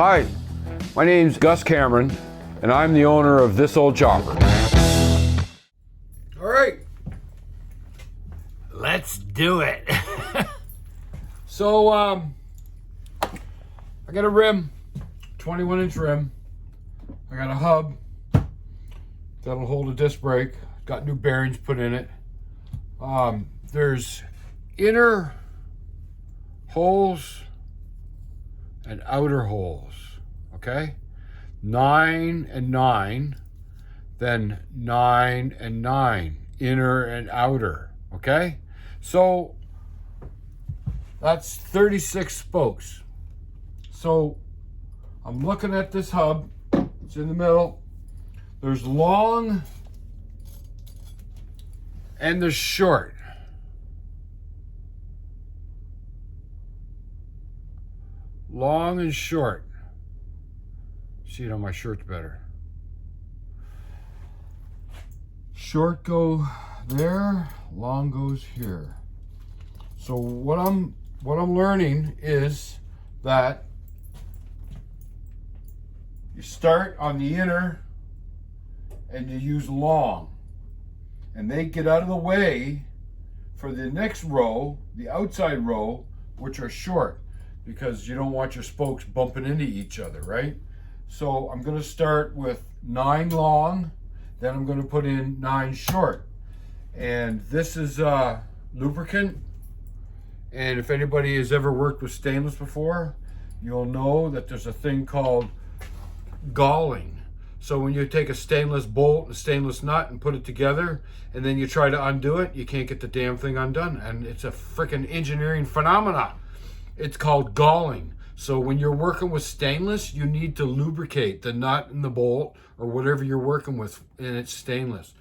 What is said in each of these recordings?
Hi, my name's Gus Cameron, and I'm the owner of This Old Chopper. All right, let's do it. So, I got a rim, 21-inch rim. I got a hub that'll hold a disc brake. Got new bearings put in it. There's inner holes and outer holes, okay? 9 and 9, then 9 and 9, inner and outer, okay? So that's 36 spokes. So I'm looking at this hub, it's in the middle. There's long and there's short. Long and short. See it on my shirts better. Short go there, long goes here. So what I'm learning is that you start on the inner and you use long, and they get out of the way for the next row, the outside row, which are short, because you don't want your spokes bumping into each other, right? So I'm going to start with 9 long, then I'm going to put in 9 short. And this is lubricant. And if anybody has ever worked with stainless before, you'll know that there's a thing called galling. So when you take a stainless bolt and a stainless nut and put it together, and then you try to undo it, you can't get the damn thing undone. And it's a freaking engineering phenomena. It's called galling. So when you're working with stainless, you need to lubricate the nut and the bolt or whatever you're working with, and it's stainless.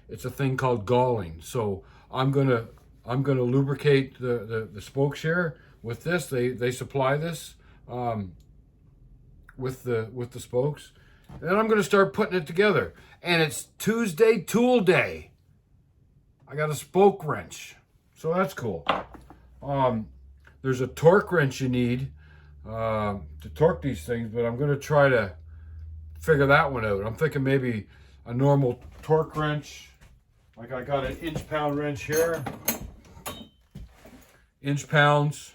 It's a thing called galling. So I'm gonna lubricate the spokes here with this. They supply this with the spokes. And then I'm gonna start putting it together. And it's Tuesday tool day. I got a spoke wrench, so that's cool. There's a torque wrench you need to torque these things, but I'm gonna try to figure that one out. I'm thinking maybe a normal torque wrench. Like I got an inch-pound wrench here. Inch pounds.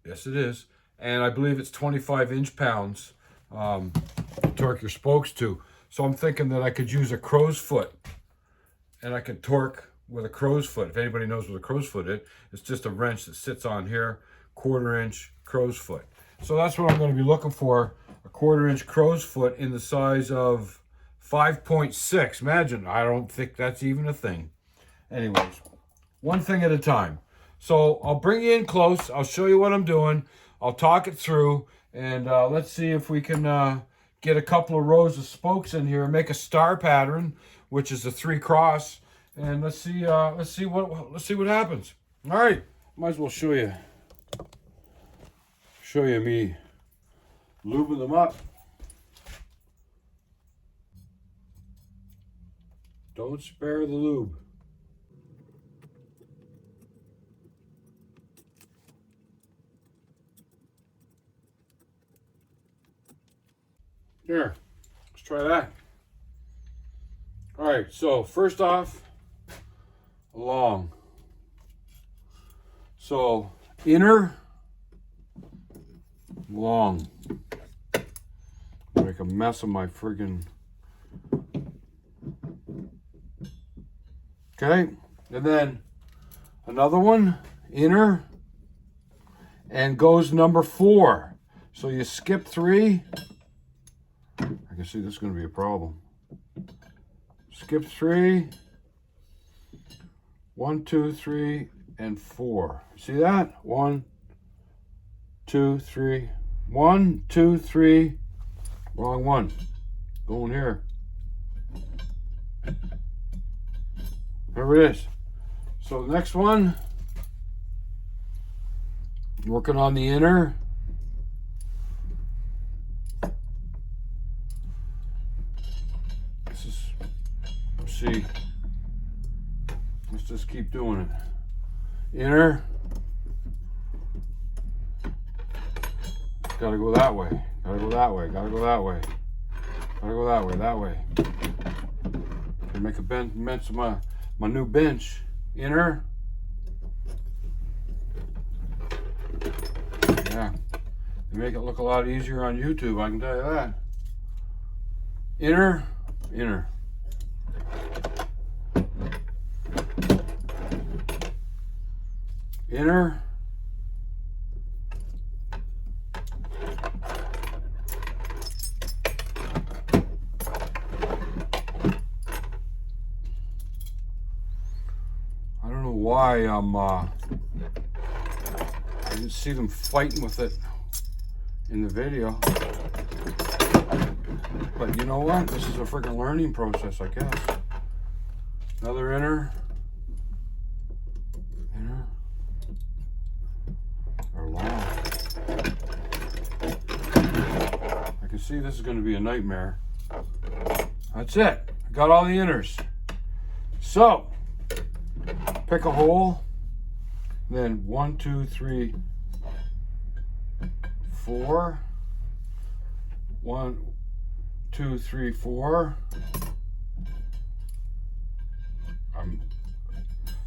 Yes, it is. And I believe it's 25 inch-pounds to torque your spokes to. So I'm thinking that I could use a crow's foot, and I could torque with a crow's foot. If anybody knows what a crow's foot is, it's just a wrench that sits on here, 1/4 inch crow's foot. So that's what I'm going to be looking for, a 1/4 inch crow's foot in the size of 5.6. Imagine, I don't think that's even a thing. Anyways, one thing at a time. So I'll bring you in close. I'll show you what I'm doing. I'll talk it through, and let's see if we can get a couple of rows of spokes in here and make a star pattern, which is a 3 cross. And let's see what happens. All right, might as well show you me lubing them up. Don't spare the lube. Here, let's try that. All right, so first off, long. So inner, long. Make a mess of my friggin'. Okay, and then another one, inner, and goes number 4. So you skip 3. I can see this is going to be a problem. Skip 3. 1, 2, 3, and 4. See that? 1, 2, 3. 1, 2, 3. Wrong one. Going here. There it is. So the next one, working on the inner. See, let's just keep doing it. Inner, gotta go that way. Gotta go that way. Gotta go that way. Gotta go that way. That way. Gonna make a bench my new bench. Inner. Yeah. They make it look a lot easier on YouTube, I can tell you that. Inner. Inner. Inner. I don't know why I didn't see them fighting with it in the video. But you know what? This is a freaking learning process, I guess. Another inner. Inner. They're long. I can see this is going to be a nightmare. That's it. I got all the inners. So, pick a hole. Then 1, 2, 3, 4. 1, 2, 3, 4.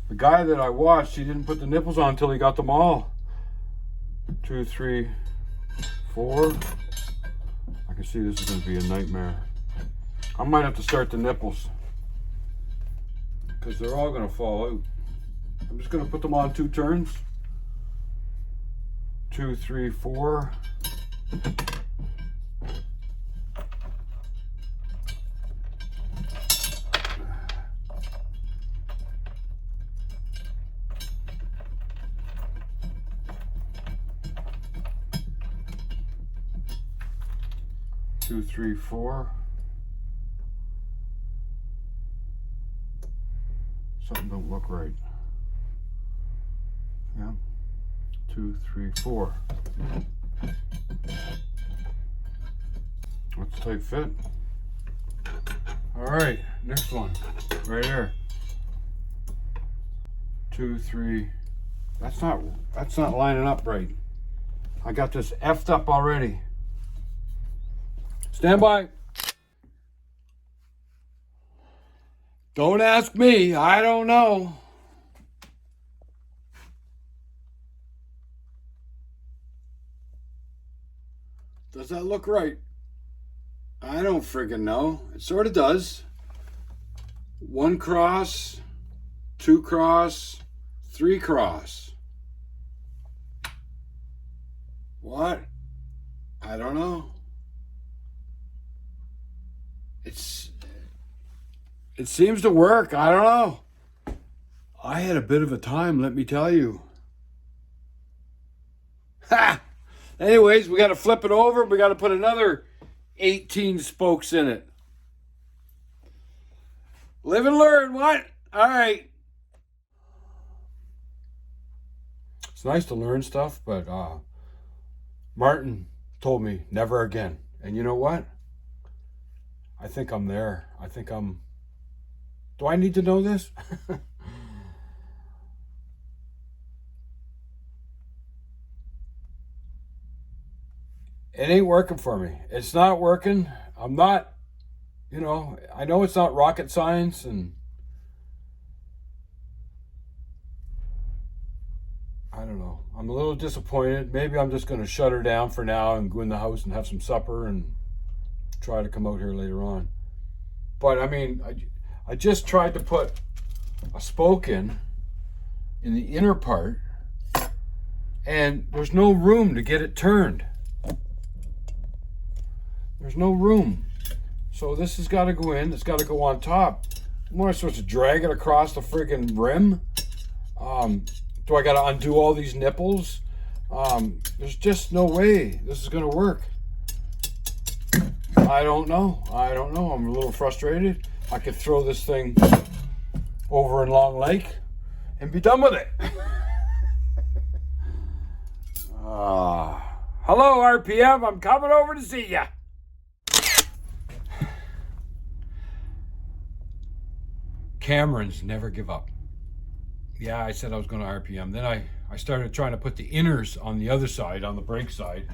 The guy that I watched, he didn't put the nipples on until he got them all. 2, 3, 4. I can see this is going to be a nightmare. I might have to start the nipples because they're all going to fall out. I'm just going to put them on 2 turns. 2, 3, 4. Two, three, 4. Something don't look right. Yeah. 2, 3, 4. That's a tight fit. All right, next one, right here. 2, 3. That's not lining up right. I got this effed up already. Stand by. Don't ask me. I don't know. Does that look right? I don't friggin' know. It sort of does. 1 cross, 2 cross, 3 cross. What? I don't know. It seems to work. I don't know. I had a bit of a time, let me tell you. Ha! Anyways, we got to flip it over. We got to put another 18 spokes in it. Live and learn, what? All right. It's nice to learn stuff, but Martin told me never again. And you know what? I think I'm there. Do I need to know this? It ain't working for me. It's not working. I'm not, I know it's not rocket science, and I don't know. I'm a little disappointed. Maybe I'm just going to shut her down for now and go in the house and have some supper and try to come out here later on. But I mean, I just tried to put a spoke in the inner part, and there's no room to get it turned. There's no room. So this has got to go in. It's got to go on top. Am I supposed to drag it across the friggin' rim? Do I got to undo all these nipples? There's just no way this is going to work. I don't know. I'm a little frustrated. I could throw this thing over in Long Lake and be done with it. Hello, RPM. I'm coming over to see ya. Camerons never give up. Yeah, I said I was going to RPM. Then I started trying to put the inners on the other side, on the brake side.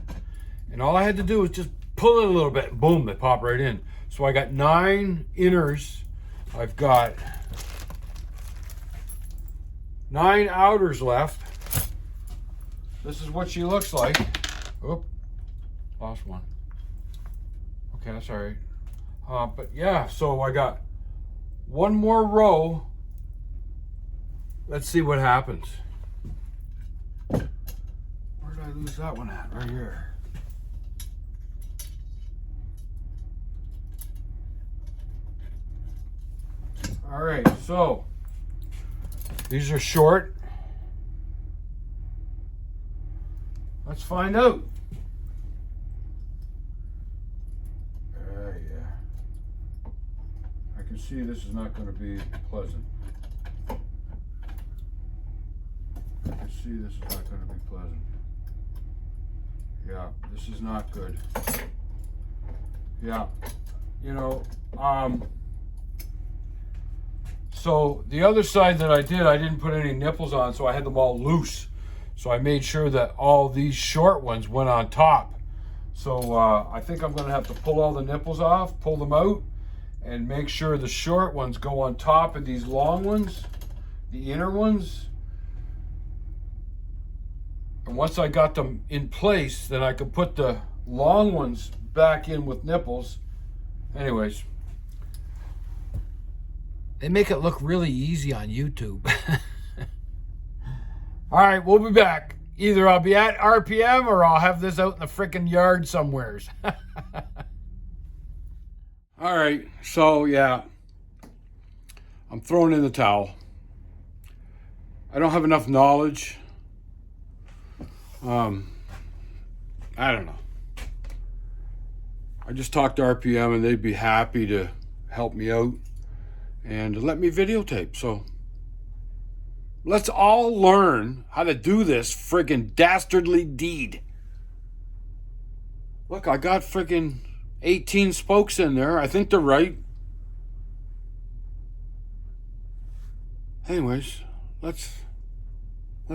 And all I had to do was just pull it a little bit, and boom, they pop right in. So I got 9 inners. I've got 9 outers left. This is what she looks like. Oop, lost one. Okay, that's all right. But yeah, so I got one more row. Let's see what happens. Where did I lose that one at? Right here. All right, so these are short. Let's find out. Yeah. I can see this is not going to be pleasant. I can see this is not going to be pleasant. Yeah, this is not good. Yeah, you know, so the other side that I didn't put any nipples on, so I had them all loose. So I made sure that all these short ones went on top. So I think I'm gonna have to pull all the nipples off, pull them out, and make sure the short ones go on top of these long ones, the inner ones. And once I got them in place, then I could put the long ones back in with nipples. Anyways. They make it look really easy on YouTube. All right, we'll be back. Either I'll be at RPM or I'll have this out in the frickin' yard somewheres. All right, so yeah, I'm throwing in the towel. I don't have enough knowledge. I don't know. I just talked to RPM and they'd be happy to help me out and let me videotape. So let's all learn how to do this friggin' dastardly deed. Look, I got friggin' 18 spokes in there. I think they're right. Anyways, let's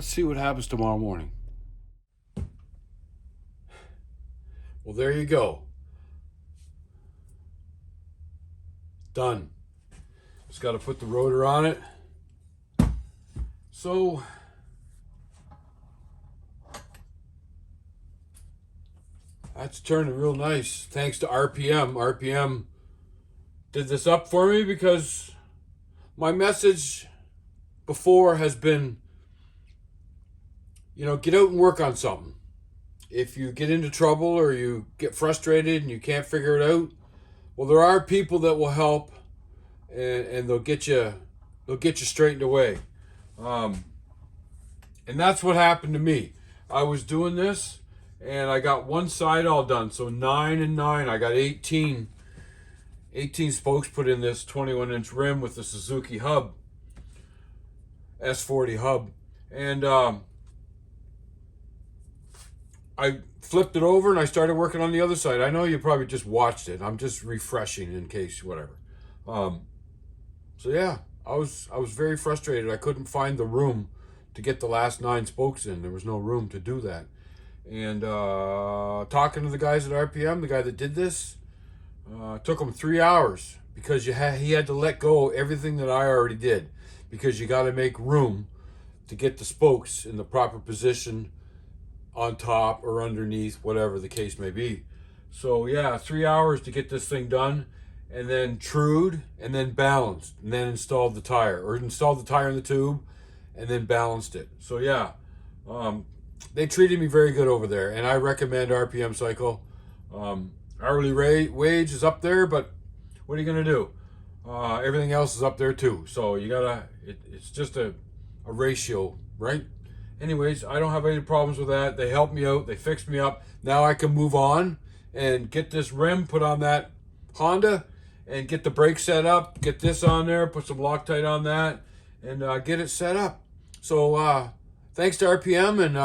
see what happens tomorrow morning. Well, there you go. Done. Just got to put the rotor on it. So that's turning real nice thanks to RPM. RPM did this up for me because my message before has been, you know, get out and work on something. If you get into trouble or you get frustrated and you can't figure it out, well, there are people that will help, and they'll get you straightened away. And that's what happened to me. I was doing this, and I got one side all done. So 9 and 9, I got 18 spokes put in this 21-inch rim with the Suzuki hub, S40 hub, and I flipped it over and I started working on the other side. I know you probably just watched it. I'm just refreshing in case whatever. So yeah, I was very frustrated. I couldn't find the room to get the last 9 spokes in. There was no room to do that. And talking to the guys at RPM, the guy that did this, took him 3 hours because he had to let go everything that I already did, because you got to make room to get the spokes in the proper position on top or underneath, whatever the case may be. So yeah, 3 hours to get this thing done, and then trued, and then balanced, and then installed the tire in the tube, and then balanced it. So yeah, they treated me very good over there, and I recommend RPM Cycle. Hourly wage is up there, but what are you gonna do? Everything else is up there too. So you gotta, it's just a ratio, right? Anyways, I don't have any problems with that. They helped me out. They fixed me up. Now I can move on and get this rim put on that Honda and get the brakes set up, get this on there, put some Loctite on that, and get it set up. So thanks to RPM, and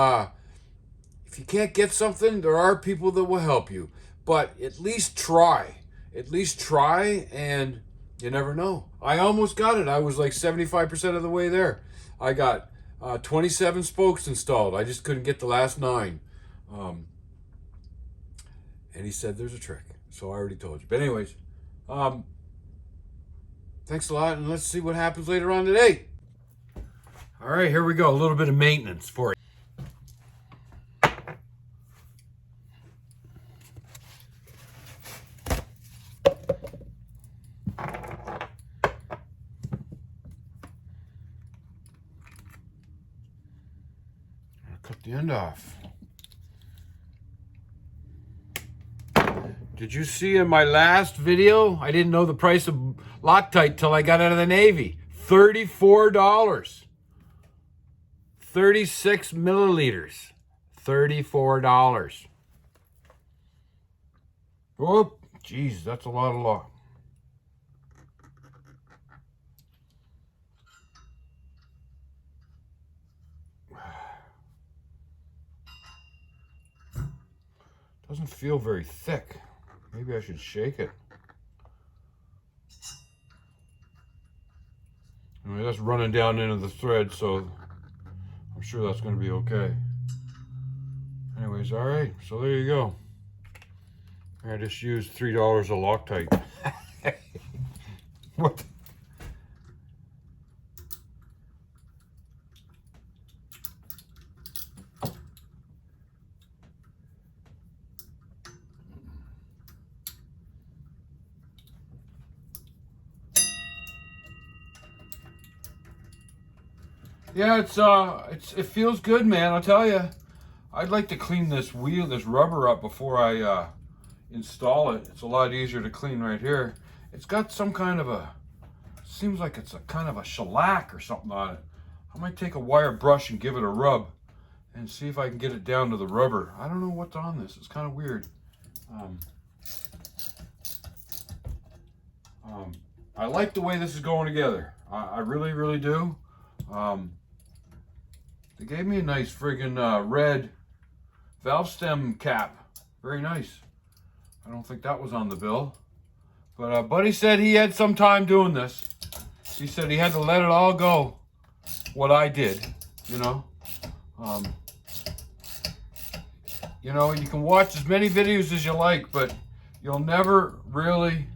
if you can't get something, there are people that will help you. But at least try. At least try, and you never know. I almost got it. I was like 75% of the way there. I got 27 spokes installed. I just couldn't get the last 9. And he said there's a trick. So I already told you. But anyways, thanks a lot, and let's see what happens later on today. All right, here we go. A little bit of maintenance for you. Cut the end off. Did you see in my last video, I didn't know the price of Loctite till I got out of the Navy. $34. 36 milliliters. $34. Oh, geez, that's a lot of Loc. Doesn't feel very thick. Maybe I should shake it. Anyway, that's running down into the thread, so I'm sure that's going to be okay. Anyways, all right, so there you go. I just used $3 of Loctite. What? Yeah, it feels good, man. I'll tell you. I'd like to clean this wheel, this rubber up before I install it. It's a lot easier to clean right here. It's got some kind of a, seems like it's a kind of a shellac or something on it. I might take a wire brush and give it a rub and see if I can get it down to the rubber. I don't know what's on this. It's kind of weird. I like the way this is going together. I really, really do. They gave me a nice friggin' red valve stem cap. Very nice. I don't think that was on the bill. But Buddy said he had some time doing this. He said he had to let it all go. What I did, you know. You know, you can watch as many videos as you like, but you'll never really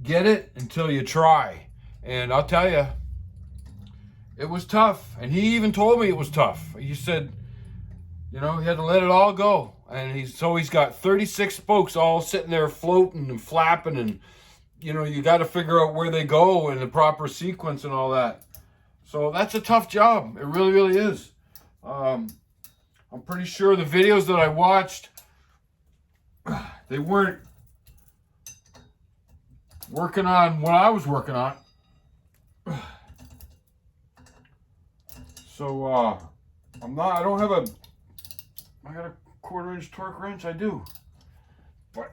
get it until you try. And I'll tell you, it was tough, and he even told me it was tough. He said, you know, he had to let it all go. And he's got 36 spokes all sitting there floating and flapping, and, you know, you got to figure out where they go in the proper sequence and all that. So that's a tough job. It really, really is. I'm pretty sure the videos that I watched, they weren't working on what I was working on. So, I don't have I got a 1/4 inch torque wrench, I do. But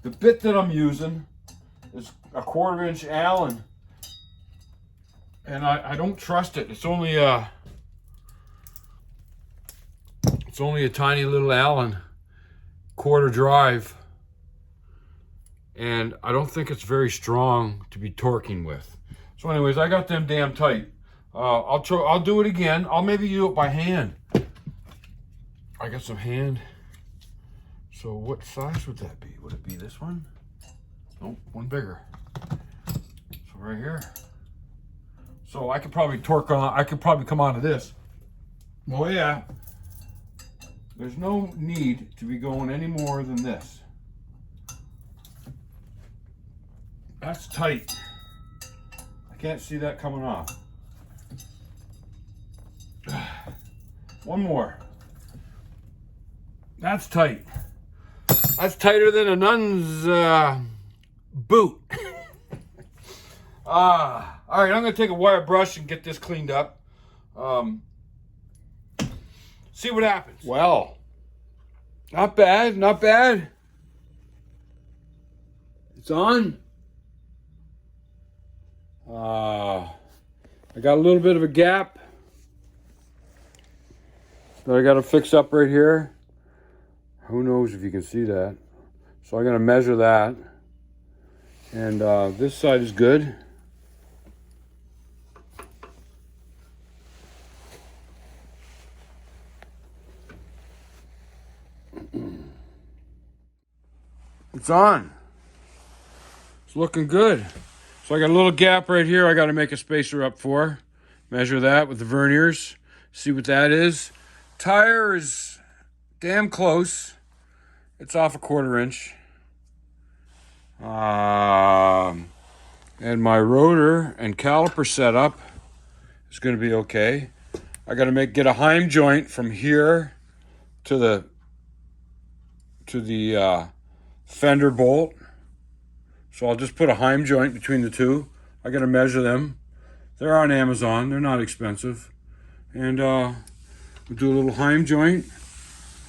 the bit that I'm using is a 1/4 inch Allen. And I don't trust it. It's only a tiny little Allen, 1/4 drive. And I don't think it's very strong to be torquing with. So anyways, I got them damn tight. I'll do it again. I'll maybe do it by hand. I got some hand. So what size would that be? Would it be this one? Nope, one bigger. So right here. So I could probably come onto this. Oh yeah. There's no need to be going any more than this. That's tight. I can't see that coming off. One more. That's tight. That's tighter than a nun's boot. All right, I'm going to take a wire brush and get this cleaned up. See what happens. Well, not bad, not bad. It's on. I got a little bit of a gap that I got to fix up right here. Who knows if you can see that. So I'm going to measure that. And this side is good. It's on. It's looking good. So I got a little gap right here I got to make a spacer up for. Measure that with the verniers. See what that is. Tire is damn close. It's off a 1/4 inch. And my rotor and caliper setup is going to be okay. I got to get a heim joint from here to the fender bolt. So I'll just put a heim joint between the two. I got to measure them. They're on Amazon. They're not expensive. And we'll do a little heim joint.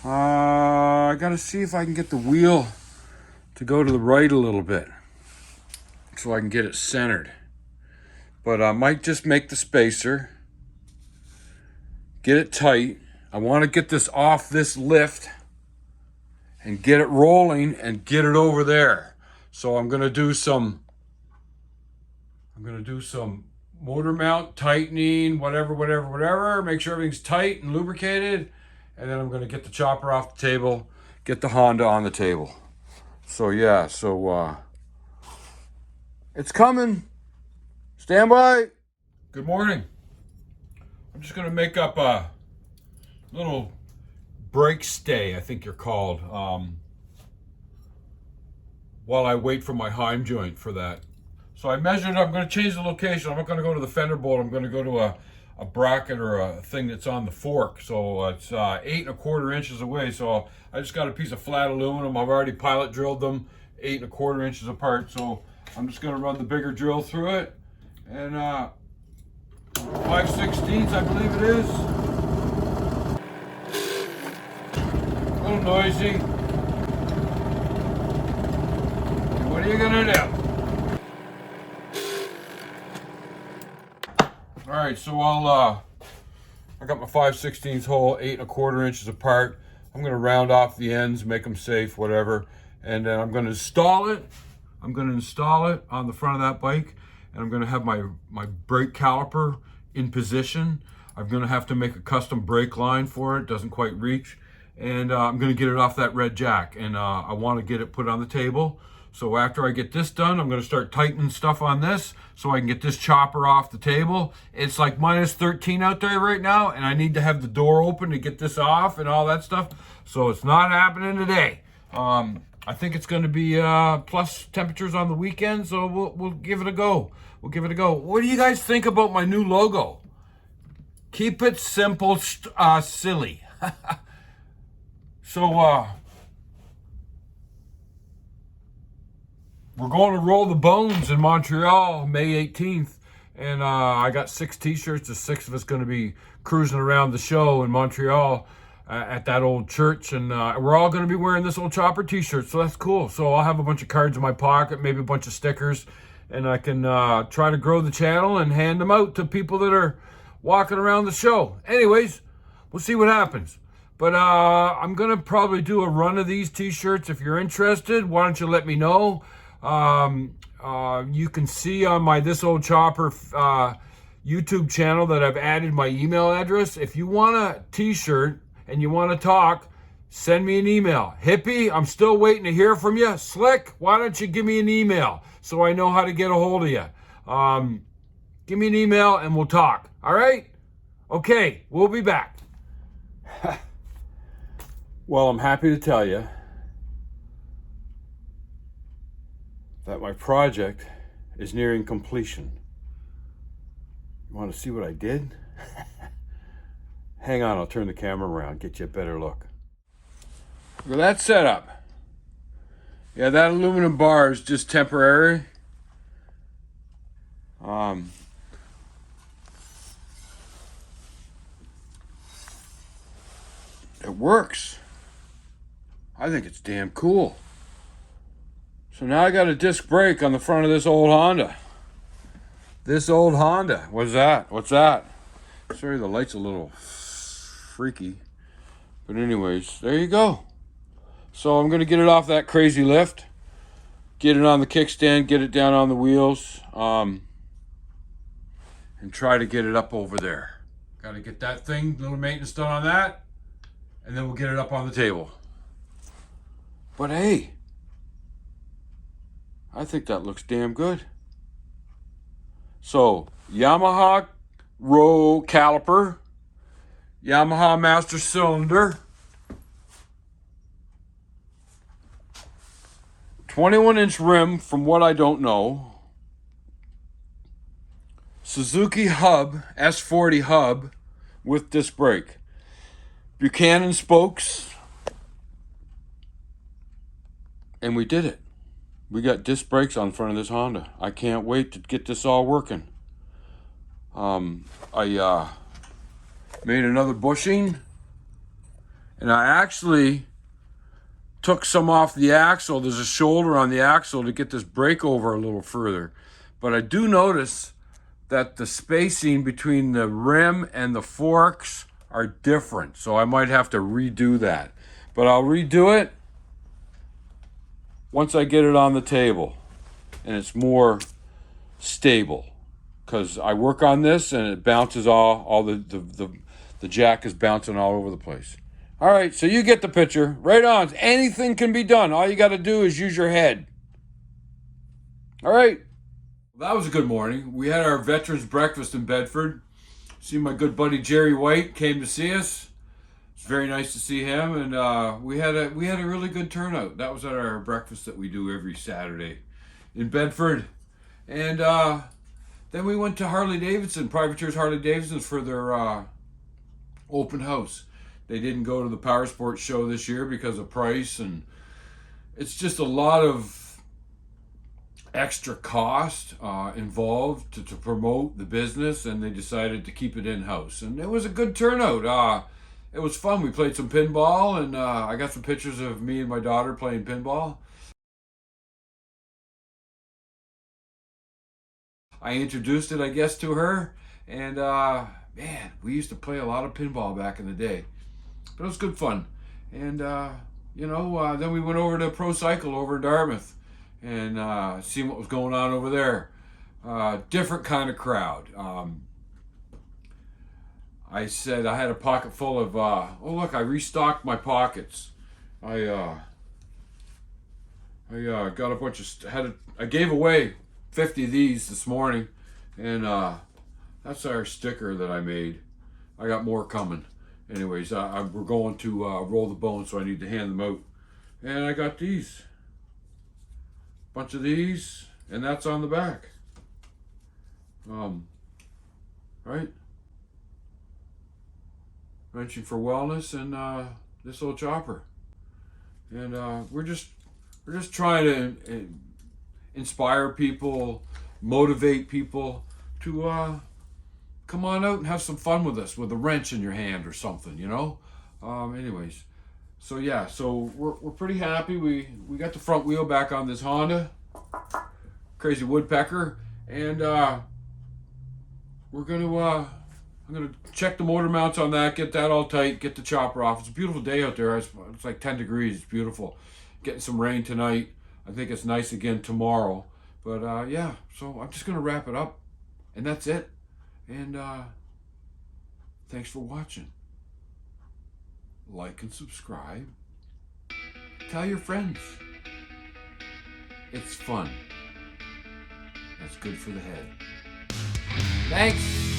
I got to see if I can get the wheel to go to the right a little bit so I can get it centered. But I might just make the spacer, get it tight. I want to get this off this lift and get it rolling and get it over there. So I'm going to do some motor mount tightening, whatever, make sure everything's tight and lubricated. And then I'm going to get the chopper off the table, get the Honda on the table. So yeah, it's coming. Stand by. Good morning. I'm just going to make up a little brake stay, I think you're called, while I wait for my heim joint for that. So I measured, I'm going to change the location. I'm not going to go to the fender bolt. I'm going to go to a bracket or a thing that's on the fork. So it's 8 1/4 inches away. So I just got a piece of flat aluminum. I've already pilot drilled them 8 1/4 inches apart. So I'm just going to run the bigger drill through it. And 5/16, I believe it is. A little noisy. What are you going to do? All right, so I got my 5/16 hole, 8 1/4 inches apart. I'm going to round off the ends, make them safe, whatever. And then I'm going to install it. I'm going to install it on the front of that bike. And I'm going to have my brake caliper in position. I'm going to have to make a custom brake line for it. Doesn't quite reach. And I'm going to get it off that red jack. And I want to get it put on the table. So after I get this done, I'm going to start tightening stuff on this so I can get this chopper off the table. It's like -13 out there right now, and I need to have the door open to get this off and all that stuff. So it's not happening today. I think it's going to be plus temperatures on the weekend, so we'll give it a go. We'll give it a go. What do you guys think about my new logo? Keep it simple, silly. So, we're going to roll the bones in Montreal May 18th. And I got 6 t-shirts. The 6 of us going to be cruising around the show in Montreal at that old church. And we're all going to be wearing this old chopper t-shirt. So that's cool. So I'll have a bunch of cards in my pocket, maybe a bunch of stickers. And I can try to grow the channel and hand them out to people that are walking around the show. Anyways, we'll see what happens. But I'm going to probably do a run of these t-shirts. If you're interested, why don't you let me know? You can see on my This Old Chopper YouTube channel that I've added my email address. If you want a t-shirt and you want to talk, send me an email. Hippie, I'm still waiting to hear from you. Slick, why don't you give me an email so I know how to get a hold of you? Give me an email and we'll talk. All right? Okay, we'll be back. Well, I'm happy to tell you that my project is nearing completion. You want to see what I did? Hang on, I'll turn the camera around, get you a better look. Look at that setup. Yeah, that aluminum bar is just temporary. It works. I think it's damn cool. So now I got a disc brake on the front of this old Honda. This old Honda. What's that? What's that? Sorry, the light's a little freaky. But anyways, there you go. So I'm going to get it off that crazy lift. Get it on the kickstand. Get it down on the wheels. And try to get it up over there. Got to get that thing, little maintenance done on that. And then we'll get it up on the table. But hey, I think that looks damn good. So, Yamaha row caliper, Yamaha master cylinder, 21-inch rim from what I don't know, Suzuki hub, S40 hub with disc brake, Buchanan spokes, and we did it. We got disc brakes on front of this Honda. I can't wait to get this all working. I made another bushing, and I actually took some off the axle. There's a shoulder on the axle to get this brake over a little further. But I do notice that the spacing between the rim and the forks are different. So I might have to redo that. But I'll redo it once I get it on the table and it's more stable. Because I work on this and it bounces all the jack is bouncing all over the place. All right, so you get the picture. Right on. Anything can be done. All you got to do is use your head. All right. Well, that was a good morning. We had our veterans breakfast in Bedford. See, my good buddy Jerry White came to see us. It's very nice to see him, and we had a really good turnout. That was at our breakfast that we do every Saturday in Bedford, and then we went to Harley Davidson, Privateers Harley Davidson, for their open house. They didn't go to the Power Sports show this year because of price, and it's just a lot of extra cost involved to promote the business, and they decided to keep it in-house. And it was a good turnout. It was fun. We played some pinball, and I got some pictures of me and my daughter playing pinball. I introduced it, I guess, to her, and man, we used to play a lot of pinball back in the day. But it was good fun. And, then we went over to Pro Cycle over in Dartmouth and seen what was going on over there. Different kind of crowd. I said I had a pocket full of, oh look, I restocked my pockets. I got a bunch of, I gave away 50 of these this morning, and that's our sticker that I made. I got more coming. Anyways, we're going to roll the bone, so I need to hand them out. And I got these. Bunch of these, and that's on the back. Right? Wrenching for wellness and this old chopper. And we're just trying to inspire people, motivate people to come on out and have some fun with us with a wrench in your hand or something, you know? Anyways, so yeah, so we're pretty happy. We got the front wheel back on this Honda, Crazy Woodpecker, and I'm gonna check the motor mounts on that, get that all tight, get the chopper off. It's a beautiful day out there. It's like 10 degrees. It's beautiful. Getting some rain tonight. I think it's nice again tomorrow. But yeah, so I'm just gonna wrap it up, and that's it. And thanks for watching. Like and subscribe. Tell your friends. It's fun. That's good for the head. Thanks.